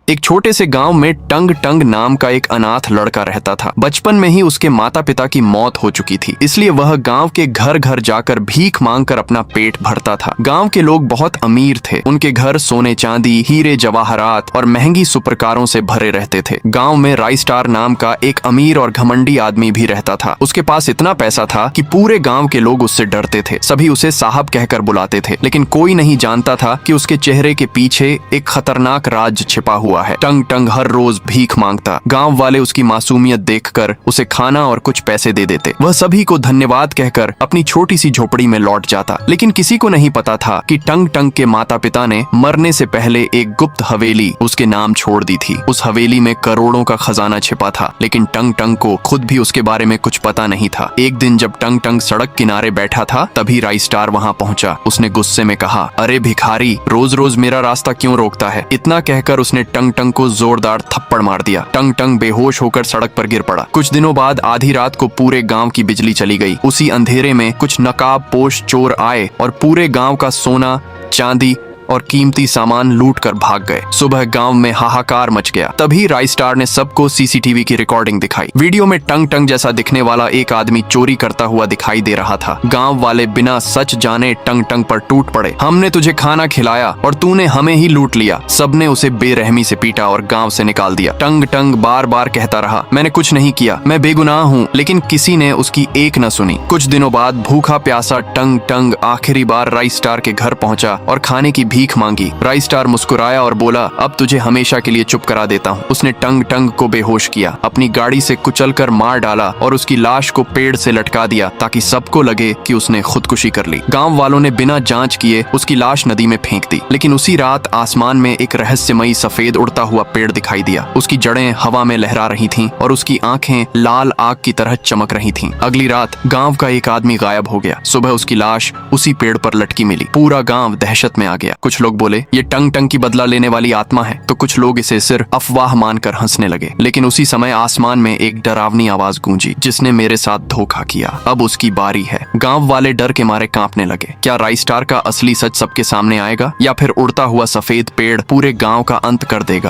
एक छोटे से गांव में टंग टंग नाम का एक अनाथ लड़का रहता था। बचपन में ही उसके माता पिता की मौत हो चुकी थी, इसलिए वह गांव के घर घर जाकर भीख मांगकर अपना पेट भरता था। गांव के लोग बहुत अमीर थे, उनके घर सोने चांदी, हीरे जवाहरात और महंगी सुपरकारों से भरे रहते थे। गांव में राई स्टार नाम का एक अमीर और घमंडी आदमी भी रहता था। उसके पास इतना पैसा था कि पूरे गांव के लोग उससे डरते थे। सभी उसे साहब कहकर बुलाते थे, लेकिन कोई नहीं जानता था कि उसके चेहरे के पीछे एक खतरनाक राज छिपा हुआ है। टंग टंग हर रोज भीख मांगता। गांव वाले उसकी मासूमियत देखकर उसे खाना और कुछ पैसे दे देते। वह सभी को धन्यवाद कहकर अपनी छोटी सी झोपड़ी में लौट जाता। लेकिन किसी को नहीं पता था कि टंग टंग के माता पिता ने मरने से पहले एक गुप्त हवेली उसके नाम छोड़ दी थी। उस हवेली में करोड़ों का खजाना छिपा था, लेकिन टंग टंग को खुद भी उसके बारे में कुछ पता नहीं था। एक दिन जब टंग टंग सड़क किनारे बैठा था, तभी राई स्टार वहां पहुंचा। उसने गुस्से में कहा, अरे भिखारी, रोज रोज मेरा रास्ता क्यों रोकता है? इतना कहकर उसने टंग टंग को जोरदार थप्पड़ मार दिया। टंग टंग बेहोश होकर सड़क पर गिर पड़ा। कुछ दिनों बाद आधी रात को पूरे गांव की बिजली चली गई। उसी अंधेरे में कुछ नकाबपोश चोर आए और पूरे गांव का सोना, चांदी और कीमती सामान लूट कर भाग गए। सुबह गांव में हाहाकार मच गया। तभी राई स्टार ने सबको सीसीटीवी की रिकॉर्डिंग दिखाई। वीडियो में टंग टंग जैसा दिखने वाला एक आदमी चोरी करता हुआ दिखाई दे रहा था। गांव वाले बिना सच जाने टंग टंग पर टूट पड़े। हमने तुझे खाना खिलाया और तूने हमें ही लूट लिया। सबने उसे बेरहमी से पीटा और गांव से निकाल दिया। टंग टंग बार बार कहता रहा, मैंने कुछ नहीं किया, मैं बेगुनाह हूँ। लेकिन किसी ने उसकी एक न सुनी। कुछ दिनों बाद भूखा प्यासा टंग टंग आखिरी बार राई स्टार के घर पहुंचा और खाने की भीख मांगी। राई स्टार मुस्कुराया और बोला, अब तुझे हमेशा के लिए चुप करा देता हूँ। उसने टंग टंग को बेहोश किया, अपनी गाड़ी से कुचलकर मार डाला और उसकी लाश को पेड़ से लटका दिया ताकि सबको लगे कि उसने खुदकुशी कर ली। गांव वालों ने बिना जांच किए उसकी लाश नदी में फेंक दी। लेकिन उसी रात आसमान में एक रहस्यमयी सफेद उड़ता हुआ पेड़ दिखाई दिया। उसकी जड़ें हवा में लहरा रही थीं और उसकी आंखें लाल आग की तरह चमक रही थीं। अगली रात गांव का एक आदमी गायब हो गया। सुबह उसकी लाश उसी पेड़ पर लटकी मिली। पूरा गांव दहशत में आ गया। कुछ लोग बोले, ये टंग टंग की बदला लेने वाली आत्मा है, तो कुछ लोग इसे सिर्फ अफवाह मानकर हंसने लगे। लेकिन उसी समय आसमान में एक डरावनी आवाज गूंजी, जिसने मेरे साथ धोखा किया, अब उसकी बारी है। गांव वाले डर के मारे कांपने लगे। क्या राई स्टार का असली सच सबके सामने आएगा, या फिर उड़ता हुआ सफेद पेड़ पूरे गांव का अंत कर देगा?